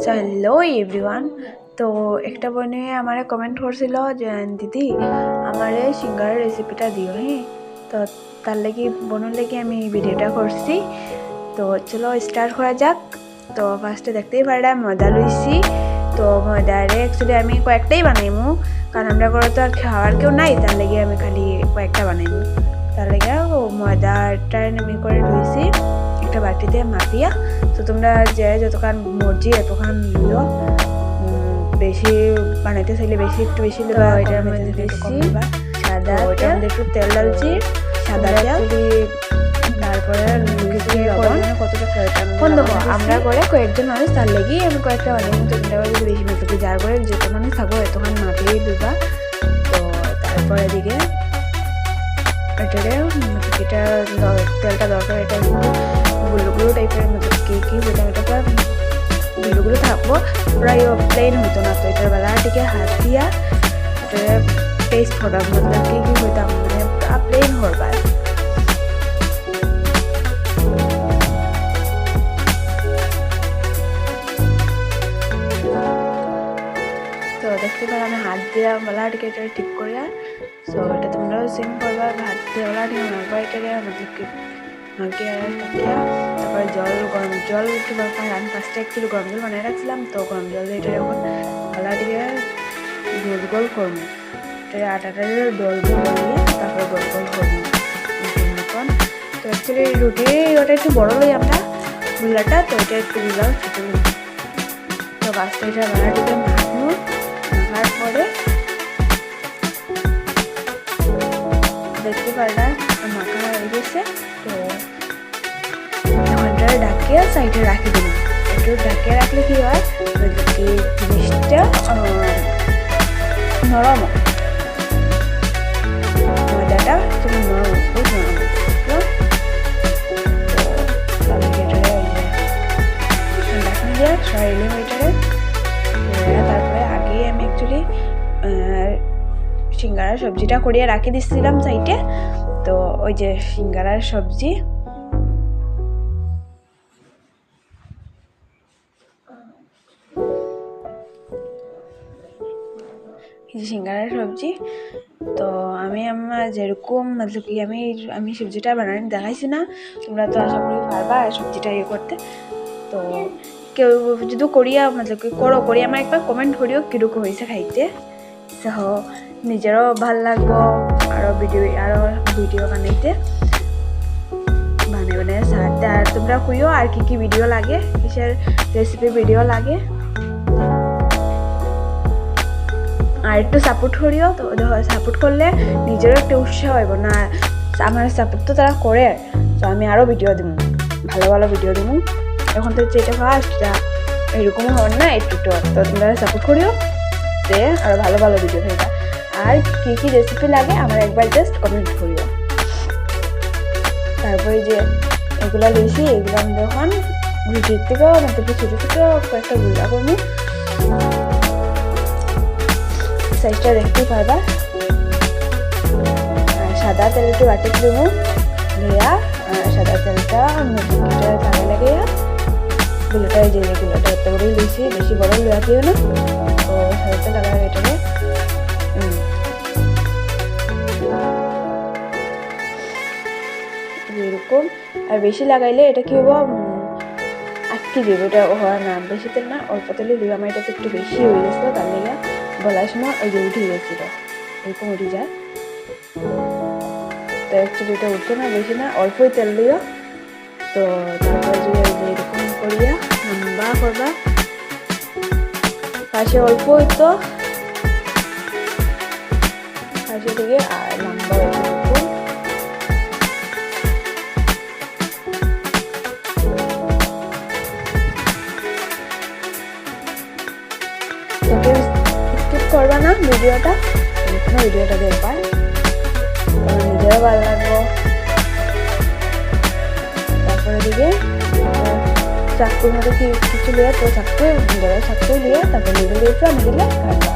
Hello everyone. তো একটা বোনে আমারে কমেন্ট করছিল যে দিদি আমারে সিঙ্গারের রেসিপিটা দিও। হ্যাঁ, তো তার লাগি বোনের লাগি আমি ভিডিওটা করছি। তো চলো স্টার্ট করা যাক। তো ফার্স্টে দেখতেই পারলাম ময়দা লইছি। তো ময়দারে অ্যাকচুয়ালি আমি কয়েকটাই বানাইমু, কারণ আমরা করে তো আর খাওয়ার কেউ নাই, তার লেগে আমি খালি কয়েকটা বানাইমু। তার লেগে ময়দাটা আমি করে লইছি একটা বাটিতে মাপিয়া। তো তোমরা যে যতক্ষণ মর্জি এতক্ষণ লিও, বেশি বানাইতে চাইলে বেশি একটু বেশি লিবা। এটার মধ্যে দিচ্ছি সাদা, ওইটার মধ্যে একটু তেল ডালছি, সাদা তেল। তারপরে কতটা বন্ধ আমরা করে কয়েকজন মানুষ, তার লেগেই আমি কয়েকটা বানাই। তোমরা যদি বেশি মেপে যার করে যত মানুষ থাকবো এতক্ষণ মাপিয়ে দিবা। তো তারপরে দিকে এটারে এটা তেলটা দরকার, এটা গুলো গুলো টাইপের মতো কি বলতাম, এটা পুরো গুলো গুলো থাকবো, প্রায় প্লেন হইতো না। তো এটার বেলা টিকে হাত দিয়া এটা পেস্ট করবা, মতলব কি হইতাম মানে প্লেন করবা। তো দেখতে পারো আমি হাত দিয়া বেলাটিকে এটা ঠিক করিয়া। সো এটা তোমরাও সেম করবা, হাত দিয়ে বেলাটিকে মারবা। এটারে মতলব কি মাখিয়ে কাটিয়া তারপরে গরম জল একটু দরকার। আমি ফার্স্টে একটু গরম জল বানিয়ে রাখছিলাম, তো গরম জল দিয়ে এটা এখন বেলাটিকে গোল গোল করবো। এটা আটাটা গোল গোল বানিয়ে তারপরে গোল গোল করবো এখন। তো অ্যাকচুয়ালি রুটি ওটা একটু বড় লই আমরা গুলাটা, তো এটা একটু গুলাও ছোটো লই। তো ফার্স্টে এটা বেলাটিকে মাখবো, মাখার পরে দেখতে পারলাম মাখা হয়ে গেছে। তো ঘন্টা ঢাকিয়ে সাইডে রাখি দিলাম। একটু ঢাকিয়ে রাখলে কি হয়, কি জিনিসটা নরম, ময়দাটা তুমি নরম, খুব নরম। তারপরে আগেই আমি অ্যাকচুয়ালি সিঙ্গারার সবজিটা করিয়ে রাখি দিচ্ছিলাম সাইডে। তো ওই যে সিঙ্গারার সবজি, সিঙ্গারার সবজি। তো আমি আমার যেরকম মতলব কি আমি সবজিটা বানানি দেখাইছি না, তোমরা তো আশা করি পারবা সবজিটা ইয়ে করতে। তো কেউ যদি করিয়া মতলব কি করি আমার একবার কমেন্ট করিও কীরকম হয়েছে খাইতে। সহ নিজেরও ভাল লাগবো আরও ভিডিও বানাইতে বানিয়ে সারতে। আর তোমরা কইও আর কি ভিডিও লাগে, কিসের রেসিপি ভিডিও লাগে, আর একটু সাপোর্ট করিও। তো সাপোর্ট করলে নিজেরও একটা উৎসাহ হইব না, আমার সাপোর্ট তো তারা করে। তো আমি আরও ভিডিও দিব, ভালো ভালো ভিডিও দিব। এখন তো যেটা ফার্স্ট এরকমও হন না একটু। তো তোমরা সাপোর্ট করিও যে আরও ভালো ভালো ভিডিও থাকবে। আর কি রেসিপি লাগে আমার একবার জাস্ট কমেন্ট করিও। তারপরে যে এগুলো লইছি, এগুলো আমি যখন রুটির থেকেও মতলব ছোটো ছোটো কয়েকটা গুঁড়া করবো। সাইজটা দেখতে পারবা। সাদা তেল একটু বাটি দেবো দিয়া, সাদা তেলটা ভালো লাগে। গুলোটা যে গুলোটা এত করেই লইছি, বেশি বড় লাগাইও না। তো সাদা তেল লাগা এটাকে এরকম। আর বেশি লাগাইলে এটা কি হবো, আটকে যাবে। এটা হয় না, বেশি তেল না, অল্প তেলে দিব। আমার এটা তো একটু বেশি হয়ে গেছিলো, তার লেগে বলার সময় ওই যে উঠে গেছিল, এরকম উঠে যায়। তো অ্যাকচুয়ালি এটা উঠতো না, বেশি না, অল্পই তেল দিও। তো তারপরে যে এরকম করিয়া লম্বা করবা, পাশে অল্প হইতো পাশে থেকে, আর লম্বা হইতো করবা না ভিডিওটা, ভিডিওটা দেখবা, নিজেরও ভালো লাগবো। তারপরে দিকে চাকুর মধ্যে কিছু লিয়ে, তো চাকু লিয়ে তারপরে মিডিল দিয়েছো, মিডিলে কাটবা,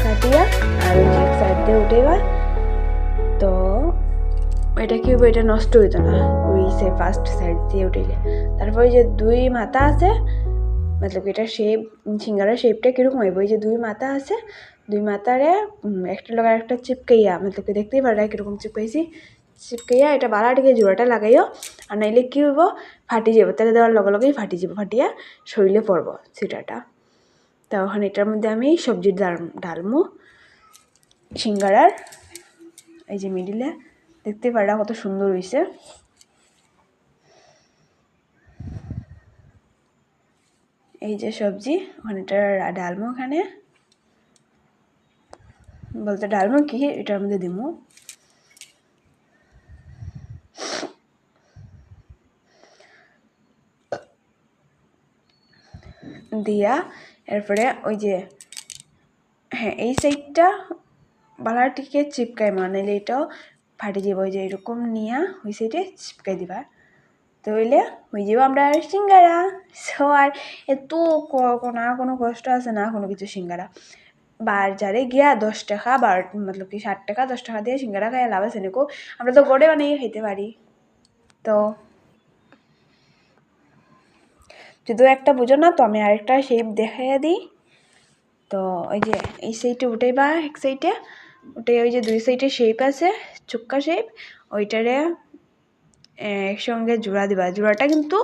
কাটিয়া আর ওই এক সাইড দিয়ে উঠেবা। তো এটা কি হবে, এটা নষ্ট হইতো না ওই ফার্স্ট সাইড দিয়ে উঠাইলে। তারপরে যে দুই মাথা আছে, মতলব এটা শেপ সিঙ্গারার শেপটা কীরকম হইব, ওই যে দুই মাথা আছে, দুই মাথারে একটা লগার একটা চিপকাইয়া, মতলব দেখতেই পারা কীরকম চিপকাইছি, চিপকাইয়া এটা বালাটিকে জোড়াটা লাগাইও, আর নাইলে কী হইব ফাটি যাব, তেলে দেওয়ার লগে লগেই ফাটি যাব, ফাটিয়া শরীরে পড়ব ছিটাটা। তখন এটার মধ্যে আমি সবজির ডালমু সিঙ্গারার, এই যে মিডিলে দেখতে পারা কত সুন্দর হয়েছে। এই যে সবজি ওখানে এটা ডালমু, ওখানে বলতে ডালমু কি এটার মধ্যে দিমু, দিয়া এরপরে ওই যে হ্যাঁ এই সাইডটা বালাটিকে চিপকাই নাইলে এটাও ফাটি যাব, ওই যে এরকম নিয়া ওই সাইডে চিপকাই দিবা, তো হইলে হয়ে যাব আমরা সিঙ্গারা। সো আর এত কোনো কষ্ট আছে না কোনো কিছু, সিঙ্গারা বাজারে গিয়া 10 টাকা মতলব কি 60 টাকা 10 টাকা দিয়ে সিঙ্গারা খাইয়া লাভ আছে নাকো, আমরা তো গড়ে বানিয়ে খাইতে পারি। তো যদি একটা বুঝো না তো আমি আরেকটা শেপ দেখাইয়া দিই। তো ওই যে এই সাইডে উঠাইবা, এক সাইডে উঠে ওই যে দুই সাইডে শেপ আছে চুক্কা শেপ, ওইটারে একসঙ্গে জোড়া দিবা, জোড়াটা কিন্তু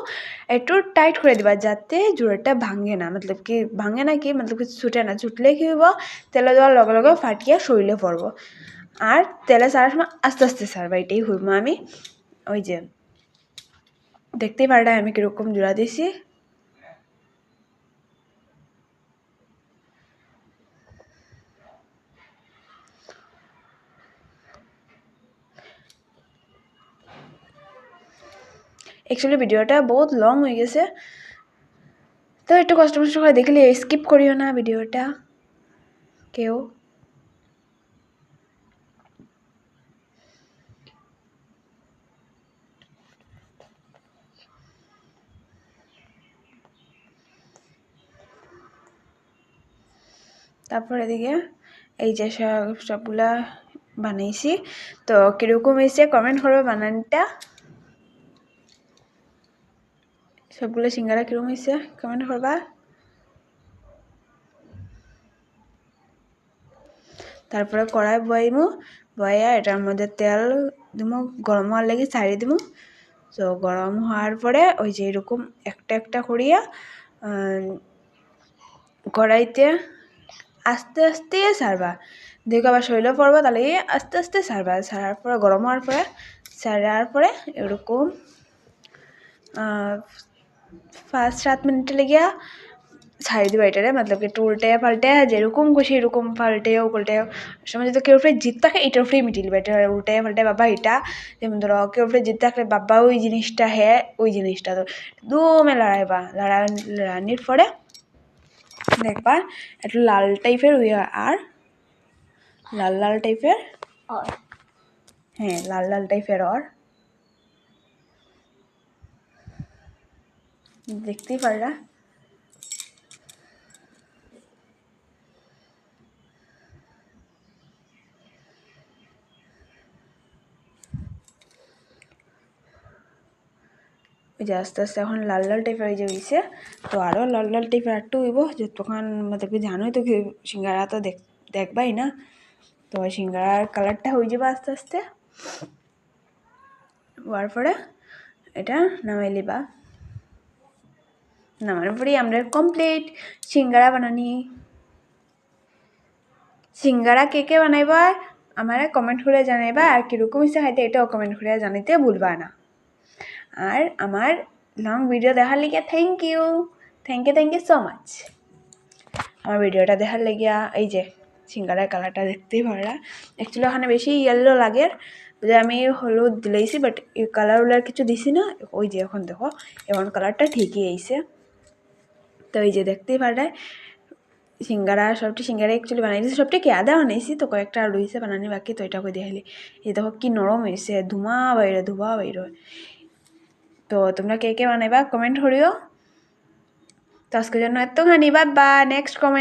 একটু টাইট করে দিবা যাতে জোড়াটা ভাঙে না, মতলব কি ভাঙে না কি মতলব কি ছুটে না, ছুটলে কি হইব তেলে দেওয়ার লগে লগে ফাটিয়া শরীরে পড়বো, আর তেলে ছাড়ার সময় আস্তে আস্তে ছাড়বা, এটাই হইব। আমি ওই যে দেখতেই পারটা আমি কীরকম জোড়া দিয়েছি, অ্যাকচুয়ালি ভিডিওটা বহুত লং হয়ে গেছে, তো একটু কষ্ট করে দেখলে স্কিপ করিও না ভিডিওটা কেউ। তারপর এদিকে এই যে সবগুলা বানাইছি, তো কীরকম হয়েছে কমেন্ট করবে বানানটা, সবগুলো সিঙ্গারা কীরকম হয়েছে কমেন্ট করবা। তারপরে কড়াই বয়াইমু, বয়া এটার মধ্যে তেল দিমু, গরম হওয়ার লাগে ছাড়িয়ে দিমু। তো গরম হওয়ার পরে ওই যে এরকম একটা একটা করিয়া কড়াইতে আস্তে আস্তে ছাড়বা, দেখো আবার শরীরে পড়বা, তাহলে আস্তে আস্তে ছাড়বা, ছাড়ার পরে গরম হওয়ার পরে ছাড়ার পরে এরকম 5-7 মিনিটে লেগিয়া ছাড়ি দিবা এটারে, মতলব কি একটু উল্টে পাল্টে যেরকম খুশি এরকম পাল্টেও সময় যদি কেউ উপরে জিত থাকে এটার উপরেই মিটিয়ে দিবা, এটা উল্টে পাল্টে বাবা এটা, যেমন ধরো কেউ উপরে জিত থাকলে বাবা ওই জিনিসটা হ্যাঁ ওই জিনিসটা, তো দমে লড়াইবা, লড়ানির পরে দেখবা একটু লাল টাইপের আর লাল টাইপের, হ্যাঁ লাল টাইপের আর দেখতেই পারলা। ওই যে আস্তে আস্তে এখন লাল টাইপের হয়ে যে হয়েছে, তো আরও লাল টাইপের একটু হইব, যে তখন মতলব জানোই তো কি সিঙ্গারা তো দেখবাই না, তো সিঙ্গারার কালারটা হয়ে যাবে আস্তে আস্তে, হওয়ার পরে এটা নামাই লিবা, নামানোর পরেই আমরা কমপ্লিট সিঙ্গারা বানানি। সিঙ্গারা কে বানাইবা আমার কমেন্ট করে জানাইবা, আর কীরকম হয়েছে খাইতে এটাও কমেন্ট করে জানাইতে ভুলবা না। আর আমার লং ভিডিও দেখার লিগে থ্যাংক ইউ সো মাচ। আমার ভিডিওটা দেখার লাগিয়া এই যে সিঙ্গারার কালারটা দেখতেই পারা, অ্যাকচুয়ালি ওখানে বেশি ইয়েলো লাগে, যে আমি হলুদ দিলেইছি বাট এই কালার কিছু দিছি না, ওই যে এখন দেখো এখন কালারটা ঠিকই আইছে। তো এই যে দেখতেই পারা সিঙ্গারা সবটি সিঙ্গারা অ্যাকচুয়ালি বানাই দিয়েছি, সবটি আদা বানাইছি, তো কয়েকটা আর রয়েছে বানানি বাকি, তো এটা করে দেখাইলি এই দেখো কি নরম হয়েছে, ধুমা বাইরে তো তোমরা কে বানাইবা কমেন্ট করিও। তো আজকের জন্য এতখানি, বাই বাই, নেক্সট কমেন্ট।